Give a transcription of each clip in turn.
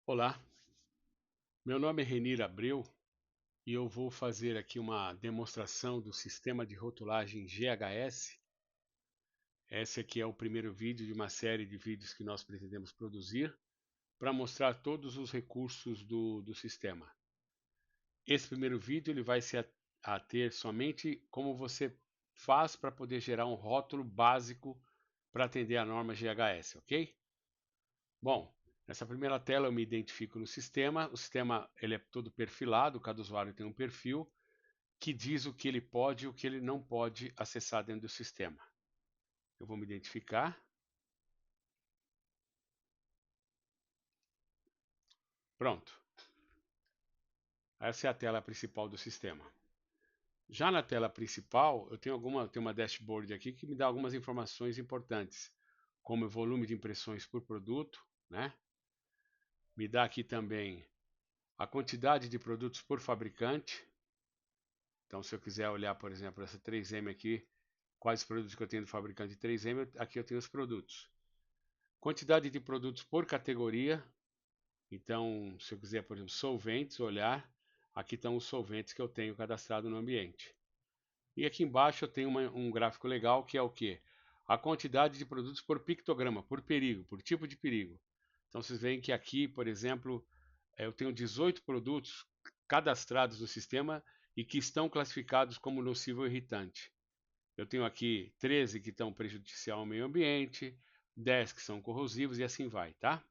Olá, meu nome é Renir Abreu e eu vou fazer aqui uma demonstração do sistema de rotulagem GHS. Esse aqui é o primeiro vídeo de uma série de vídeos que nós pretendemos produzir para mostrar todos os recursos do sistema. Esse primeiro vídeo ele vai se ater somente como você faz para poder gerar um rótulo básico para atender a norma GHS, ok? Bom, nessa primeira tela eu me identifico no sistema. O sistema ele é todo perfilado, cada usuário tem um perfil que diz o que ele pode e o que ele não pode acessar dentro do sistema. Eu vou me identificar. Pronto. Essa é a tela principal do sistema. Já na tela principal, eu tenho uma dashboard aqui que me dá algumas informações importantes, como o volume de impressões por produto, né? Me dá aqui também a quantidade de produtos por fabricante. Então, se eu quiser olhar, por exemplo, essa 3M aqui, quais produtos que eu tenho do fabricante de 3M, aqui eu tenho os produtos. Quantidade de produtos por categoria. Então, se eu quiser, por exemplo, solventes, olhar, aqui estão os solventes que eu tenho cadastrado no ambiente. E aqui embaixo eu tenho um gráfico legal que é o quê? A quantidade de produtos por pictograma, por perigo, por tipo de perigo. Então, vocês veem que aqui, por exemplo, eu tenho 18 produtos cadastrados no sistema e que estão classificados como nocivo ou irritante. Eu tenho aqui 13 que estão prejudicial ao meio ambiente, 10 que são corrosivos e assim vai, tá?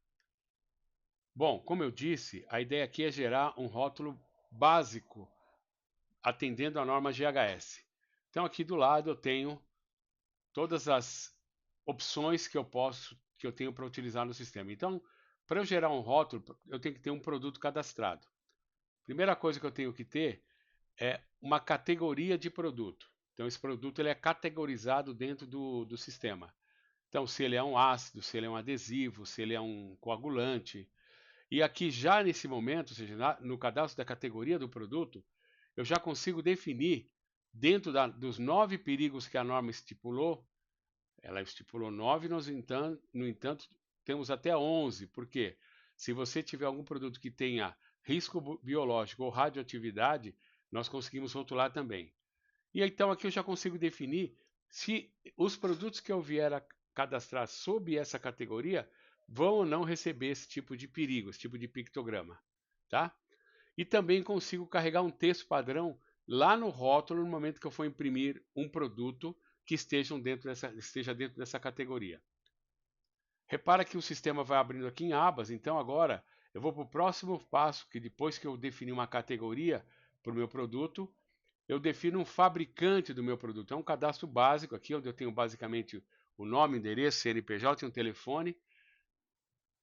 Bom, como eu disse, a ideia aqui é gerar um rótulo básico atendendo a norma GHS. Então aqui do lado eu tenho todas as opções que eu tenho para utilizar no sistema. Então, para eu gerar um rótulo, eu tenho que ter um produto cadastrado. Primeira coisa que eu tenho que ter é uma categoria de produto. Então esse produto ele é categorizado dentro do sistema. Então se ele é um ácido, se ele é um adesivo, se ele é um coagulante. E aqui já nesse momento, ou seja, no cadastro da categoria do produto, eu já consigo definir dentro dos 9 perigos que a norma estipulou. Ela estipulou 9, nós no entanto temos até 11. Por quê? Se você tiver algum produto que tenha risco biológico ou radioatividade, nós conseguimos rotular também. E então aqui eu já consigo definir se os produtos que eu vier a cadastrar sob essa categoria vão ou não receber esse tipo de perigo, esse tipo de pictograma, tá? E também consigo carregar um texto padrão lá no rótulo no momento que eu for imprimir um produto que esteja dentro dessa categoria. Repara que o sistema vai abrindo aqui em abas, então agora eu vou para o próximo passo, que depois que eu definir uma categoria para o meu produto, eu defino um fabricante do meu produto. É um cadastro básico aqui, onde eu tenho basicamente o nome, endereço, CNPJ e um telefone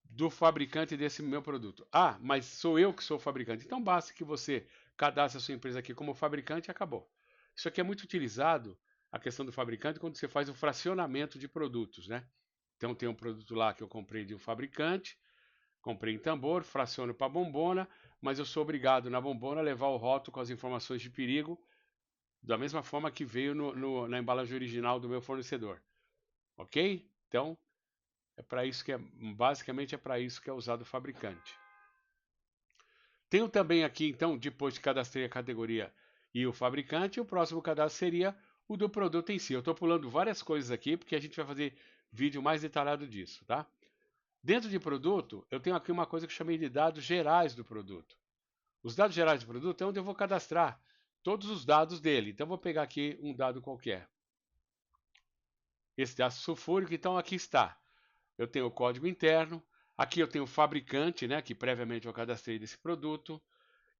do fabricante desse meu produto. Ah, mas sou eu que sou o fabricante. Então basta que você cadastre a sua empresa aqui como fabricante e acabou. Isso aqui é muito utilizado, a questão do fabricante, quando você faz o fracionamento de produtos, né? Então tem um produto lá que eu comprei de um fabricante, comprei em tambor, fraciono para bombona, mas eu sou obrigado na bombona a levar o rótulo com as informações de perigo da mesma forma que veio na embalagem original do meu fornecedor, ok? Então, basicamente é para isso que é usado o fabricante. Tenho também aqui, então, depois de cadastrei a categoria e o fabricante, o próximo cadastro seria o do produto em si. Eu estou pulando várias coisas aqui, porque a gente vai fazer vídeo mais detalhado disso, tá? Dentro de produto, eu tenho aqui uma coisa que eu chamei de dados gerais do produto. Os dados gerais do produto é onde eu vou cadastrar todos os dados dele. Então, eu vou pegar aqui um dado qualquer. Esse ácido sulfúrico, então aqui está. Eu tenho o código interno, aqui eu tenho o fabricante, né, que previamente eu cadastrei desse produto.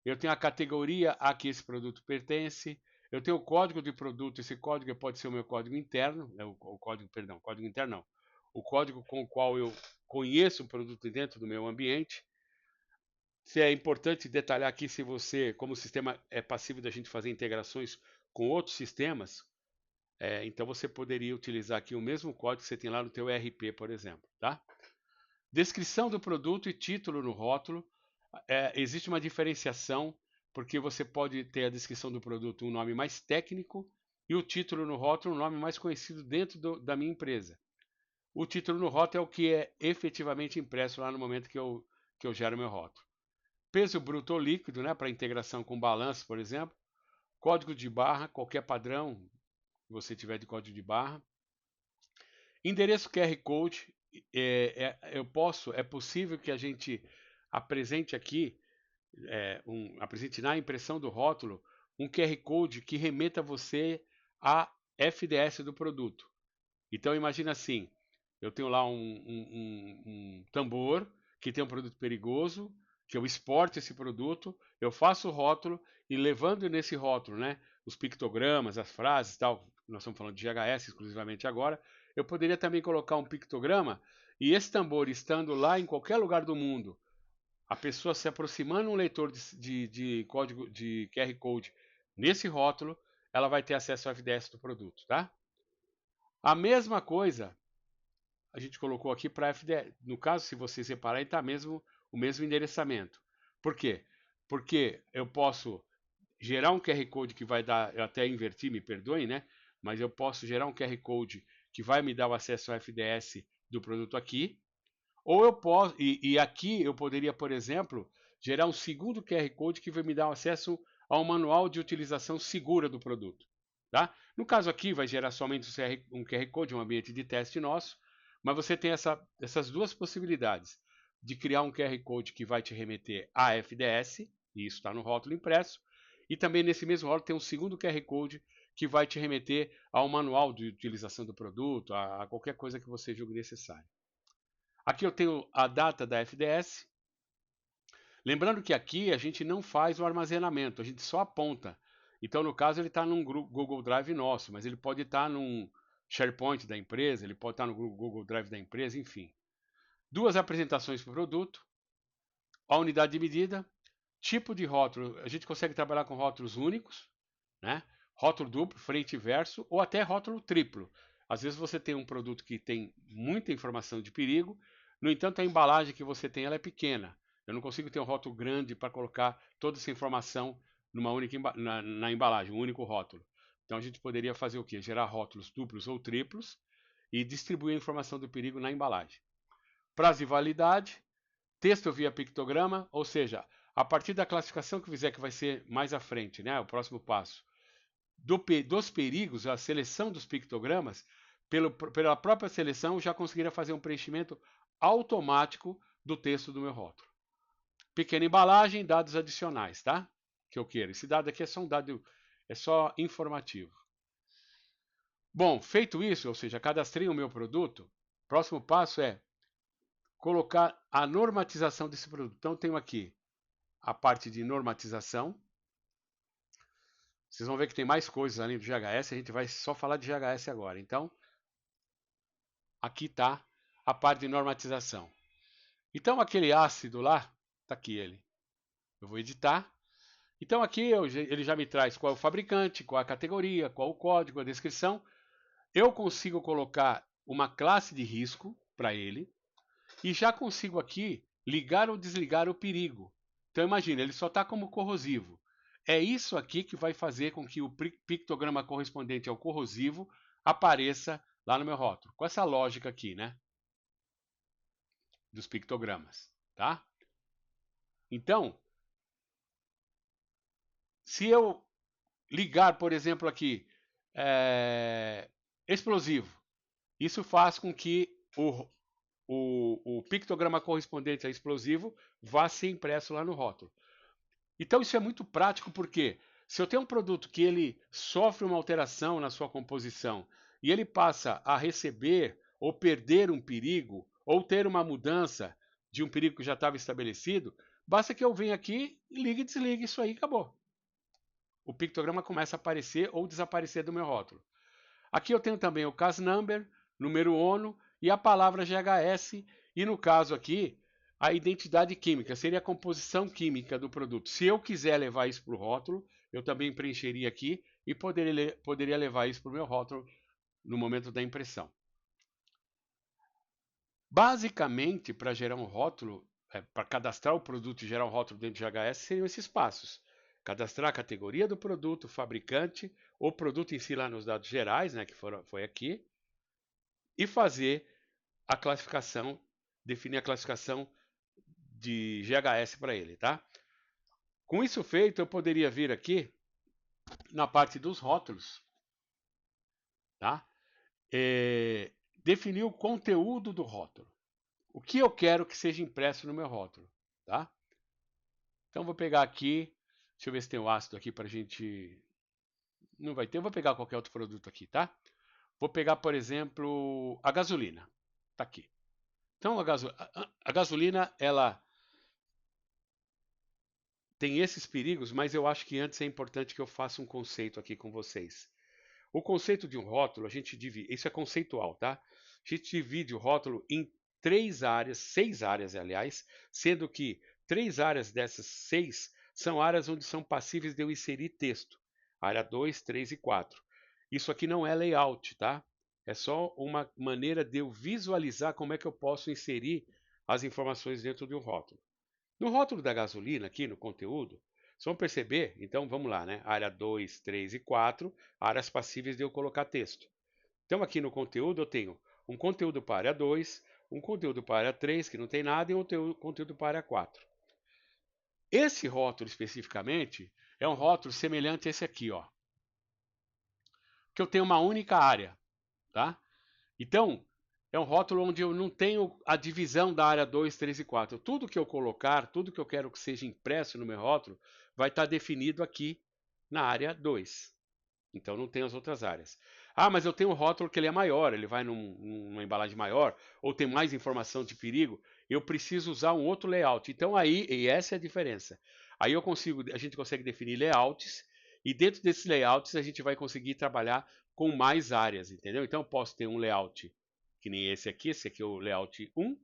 Eu tenho a categoria a que esse produto pertence. Eu tenho o código de produto, esse código pode ser o meu código interno, código interno não. O código com o qual eu conheço o produto dentro do meu ambiente. Se é importante detalhar aqui se você, como o sistema é passível da gente fazer integrações com outros sistemas, então você poderia utilizar aqui o mesmo código que você tem lá no teu ERP, por exemplo, tá? Descrição do produto e título no rótulo. Existe uma diferenciação, porque você pode ter a descrição do produto um nome mais técnico e o título no rótulo um nome mais conhecido dentro da minha empresa. O título no rótulo é o que é efetivamente impresso lá no momento que que eu gero meu rótulo. Peso bruto ou líquido, né, para integração com balanço, por exemplo. Código de barra, qualquer padrão que você tiver de código de barra. Endereço QR Code, é possível que a gente apresente aqui, apresente na impressão do rótulo, um QR Code que remeta você à FDS do produto. Então imagina assim, eu tenho lá um tambor que tem um produto perigoso, que eu exporto esse produto, eu faço o rótulo e levando nesse rótulo, né, os pictogramas, as frases e tal, nós estamos falando de GHS exclusivamente agora, eu poderia também colocar um pictograma e esse tambor estando lá em qualquer lugar do mundo, a pessoa se aproximando um leitor de código de QR Code nesse rótulo, ela vai ter acesso ao FDS do produto, tá? A mesma coisa a gente colocou aqui para FDS. No caso, se você separar, está mesmo o mesmo endereçamento. Por quê? Porque eu posso gerar um QR Code que vai dar, eu até inverti, me perdoem, né? Mas eu posso gerar um QR Code que vai me dar o acesso ao FDS do produto aqui. Ou eu posso, e aqui eu poderia, por exemplo, gerar um segundo QR Code que vai me dar acesso ao manual de utilização segura do produto. Tá? No caso aqui, vai gerar somente um QR Code, um ambiente de teste nosso, mas você tem essas duas possibilidades de criar um QR Code que vai te remeter à FDS, e isso está no rótulo impresso, e também nesse mesmo rótulo tem um segundo QR Code que vai te remeter ao manual de utilização do produto, a qualquer coisa que você julgue necessário. Aqui eu tenho a data da FDS. Lembrando que aqui a gente não faz o armazenamento, a gente só aponta. Então, no caso, ele está num Google Drive nosso, mas ele pode estar num SharePoint da empresa, ele pode estar no Google Drive da empresa, enfim. Duas apresentações para o produto, a unidade de medida, tipo de rótulo. A gente consegue trabalhar com rótulos únicos, né? Rótulo duplo, frente e verso, ou até rótulo triplo. Às vezes você tem um produto que tem muita informação de perigo, no entanto a embalagem que você tem ela é pequena. Eu não consigo ter um rótulo grande para colocar toda essa informação numa única na embalagem, um único rótulo. Então a gente poderia fazer o quê? Gerar rótulos duplos ou triplos e distribuir a informação do perigo na embalagem. Prazo de validade, texto via pictograma, ou seja, a partir da classificação que fizer, que vai ser mais à frente, né? O próximo passo. Dos perigos, a seleção dos pictogramas, pela própria seleção, já conseguiria fazer um preenchimento automático do texto do meu rótulo. Pequena embalagem, dados adicionais, tá? Que eu quero. Esse dado aqui é só um dado, é só informativo. Bom, feito isso, ou seja, cadastrei o meu produto, próximo passo é colocar a normatização desse produto. Então, tenho aqui a parte de normatização. Vocês vão ver que tem mais coisas além do GHS, a gente vai só falar de GHS agora. Então, aqui está a parte de normatização. Então, aquele ácido lá, está aqui ele. Eu vou editar. Então, aqui ele já me traz qual é o fabricante, qual é a categoria, qual o código, a descrição. Eu consigo colocar uma classe de risco para ele e já consigo aqui ligar ou desligar o perigo. Então, imagina, ele só está como corrosivo. É isso aqui que vai fazer com que o pictograma correspondente ao corrosivo apareça lá no meu rótulo. Com essa lógica aqui, né? Dos pictogramas, tá? Então, se eu ligar, por exemplo, aqui, explosivo, isso faz com que o pictograma correspondente a explosivo vá ser impresso lá no rótulo. Então isso é muito prático porque se eu tenho um produto que ele sofre uma alteração na sua composição e ele passa a receber ou perder um perigo ou ter uma mudança de um perigo que já estava estabelecido, basta que eu venha aqui, ligue e desligue isso aí e acabou. O pictograma começa a aparecer ou desaparecer do meu rótulo. Aqui eu tenho também o CAS number, número ONU e a palavra GHS e no caso aqui a identidade química, seria a composição química do produto. Se eu quiser levar isso para o rótulo, eu também preencheria aqui e poderia levar isso para o meu rótulo no momento da impressão. Basicamente, para gerar um rótulo, para cadastrar o produto e gerar um rótulo dentro de GHS, seriam esses passos. Cadastrar a categoria do produto, o fabricante, o produto em si lá nos dados gerais, né, que foi aqui, e fazer a classificação, definir a classificação de GHS para ele, tá? Com isso feito, eu poderia vir aqui na parte dos rótulos, tá? Definir o conteúdo do rótulo. O que eu quero que seja impresso no meu rótulo, tá? Então vou pegar aqui, deixa eu ver se tem o ácido aqui para a gente... Não vai ter, eu vou pegar qualquer outro produto aqui, tá? Vou pegar, por exemplo, a gasolina. Tá aqui. Então a gasolina, ela tem esses perigos, mas eu acho que antes é importante que eu faça um conceito aqui com vocês. O conceito de um rótulo, a gente divide, isso é conceitual, tá? A gente divide o rótulo em 3 áreas, 6 áreas, aliás, sendo que 3 áreas dessas 6 são áreas onde são passíveis de eu inserir texto. Área 2, 3 e 4. Isso aqui não é layout, tá? É só uma maneira de eu visualizar como é que eu posso inserir as informações dentro de um rótulo. No rótulo da gasolina, aqui no conteúdo, vocês vão perceber, então vamos lá, né? Área 2, 3 e 4, áreas passíveis de eu colocar texto. Então aqui no conteúdo eu tenho um conteúdo para a área 2, um conteúdo para a área 3, que não tem nada, e um conteúdo para a área 4. Esse rótulo especificamente é um rótulo semelhante a esse aqui, ó. Que eu tenho uma única área, tá? Então, é um rótulo onde eu não tenho a divisão da área 2, 3 e 4. Tudo que eu colocar, tudo que eu quero que seja impresso no meu rótulo, vai estar definido aqui na área 2. Então não tem as outras áreas. Ah, mas eu tenho um rótulo que ele é maior, ele vai numa embalagem maior, ou tem mais informação de perigo, eu preciso usar um outro layout. Então aí, e essa é a diferença. Aí a gente consegue definir layouts, e dentro desses layouts a gente vai conseguir trabalhar com mais áreas, entendeu? Então eu posso ter um layout que nem esse aqui é o layout 1,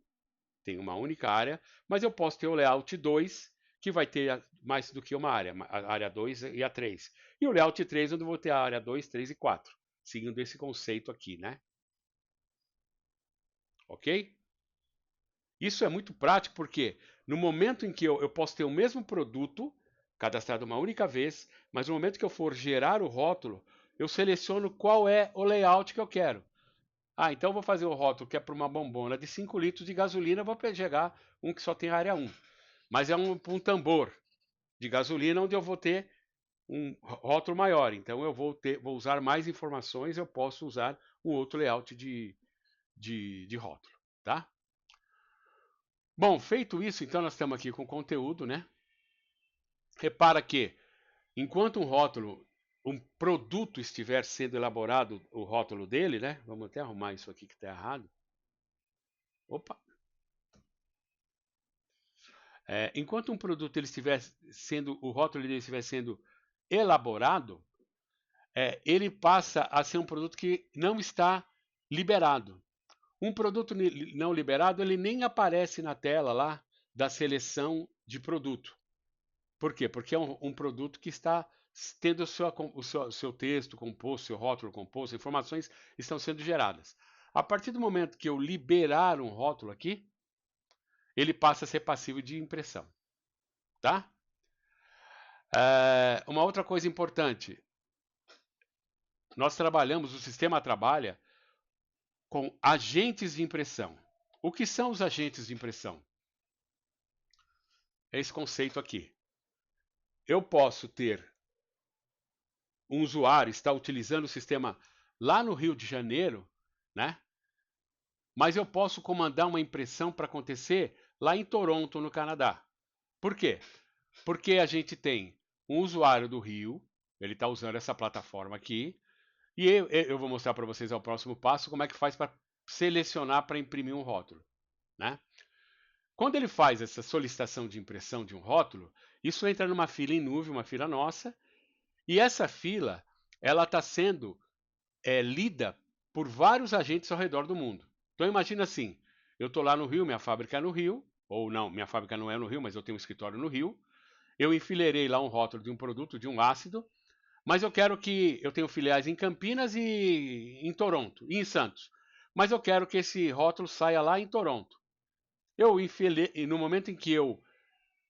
tem uma única área, mas eu posso ter o layout 2, que vai ter mais do que uma área, a área 2 e a 3. E o layout 3, onde eu vou ter a área 2, 3 e 4, seguindo esse conceito aqui, né? Ok? Isso é muito prático porque no momento em que eu posso ter o mesmo produto cadastrado uma única vez, mas no momento que eu for gerar o rótulo, eu seleciono qual é o layout que eu quero. Ah, então eu vou fazer o rótulo que é para uma bombona de 5 litros de gasolina, vou pegar um que só tem área 1. Mas é um tambor de gasolina onde eu vou ter um rótulo maior. Então eu vou usar mais informações, eu posso usar um outro layout de rótulo, tá? Bom, feito isso, então nós estamos aqui com conteúdo, né? Repara que enquanto um produto estiver sendo elaborado, o rótulo dele, né? Vamos até arrumar isso aqui que está errado. Opa! Enquanto um produto ele estiver sendo, o rótulo dele estiver sendo elaborado, ele passa a ser um produto que não está liberado. Um produto não liberado, ele nem aparece na tela lá da seleção de produto. Por quê? Porque é um produto que está tendo o seu texto composto, seu rótulo composto, informações estão sendo geradas. A partir do momento que eu liberar um rótulo aqui, ele passa a ser passível de impressão, tá? Uma outra coisa importante, nós trabalhamos, o sistema trabalha com agentes de impressão. O que são os agentes de impressão? É esse conceito aqui. Eu posso ter um usuário está utilizando o sistema lá no Rio de Janeiro, né? Mas eu posso comandar uma impressão para acontecer lá em Toronto, no Canadá. Por quê? Porque a gente tem um usuário do Rio, ele está usando essa plataforma aqui, e eu vou mostrar para vocês ao próximo passo como é que faz para selecionar para imprimir um rótulo, né? Quando ele faz essa solicitação de impressão de um rótulo, isso entra numa fila em nuvem, uma fila nossa, e essa fila ela está sendo lida por vários agentes ao redor do mundo. Então imagina assim, eu estou lá no Rio, minha fábrica é no Rio, ou não, minha fábrica não é no Rio, mas eu tenho um escritório no Rio, eu enfileirei lá um rótulo de um produto, de um ácido, mas eu quero que eu tenho filiais em Campinas e em Toronto, e em Santos. Mas eu quero que esse rótulo saia lá em Toronto. E no momento em que eu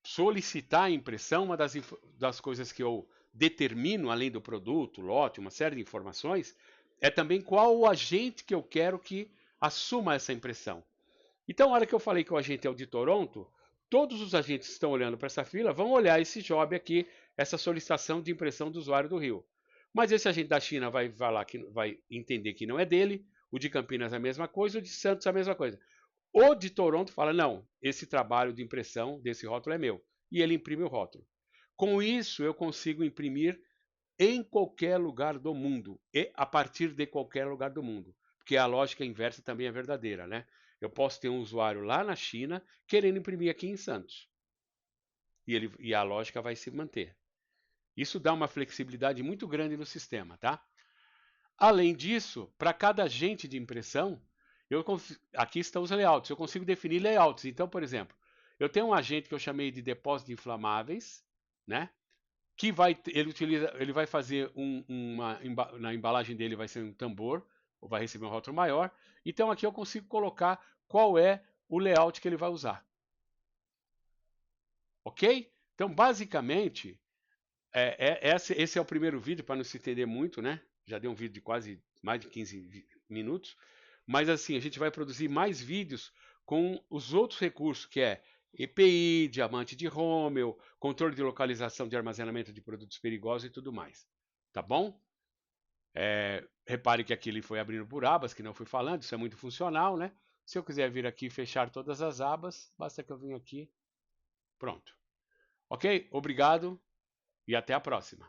solicitar a impressão, uma das coisas que eu determino, além do produto, lote, uma série de informações, é também qual o agente que eu quero que assuma essa impressão. Então, a hora que eu falei que o agente é o de Toronto, Todos os agentes que estão olhando para essa fila vão olhar esse job aqui, essa solicitação de impressão do usuário do Rio. Mas esse agente da China vai falar que vai entender que não é dele, o de Campinas a mesma coisa, o de Santos a mesma coisa. O de Toronto fala: não, esse trabalho de impressão desse rótulo é meu. E ele imprime o rótulo. Com isso, eu consigo imprimir em qualquer lugar do mundo e a partir de qualquer lugar do mundo. Porque a lógica inversa também é verdadeira, né? Eu posso ter um usuário lá na China querendo imprimir aqui em Santos. E a lógica vai se manter. Isso dá uma flexibilidade muito grande no sistema, tá? Além disso, para cada agente de impressão, aqui estão os layouts. Eu consigo definir layouts. Então, por exemplo, eu tenho um agente que eu chamei de depósito de inflamáveis, né? Que ele vai fazer na embalagem dele vai ser um tambor, ou vai receber um rótulo maior. Então aqui eu consigo colocar qual é o layout que ele vai usar. Ok? Então, basicamente, esse é o primeiro vídeo, para não se entender muito, né? Já deu um vídeo de quase mais de 15 minutos. Mas assim, a gente vai produzir mais vídeos com os outros recursos, que é EPI, diamante de Rommel, controle de localização de armazenamento de produtos perigosos e tudo mais. Tá bom? Repare que aqui ele foi abrindo por abas, que não fui falando, isso é muito funcional, né? Se eu quiser vir aqui e fechar todas as abas, basta que eu venha aqui. Pronto. Ok? Obrigado e até a próxima.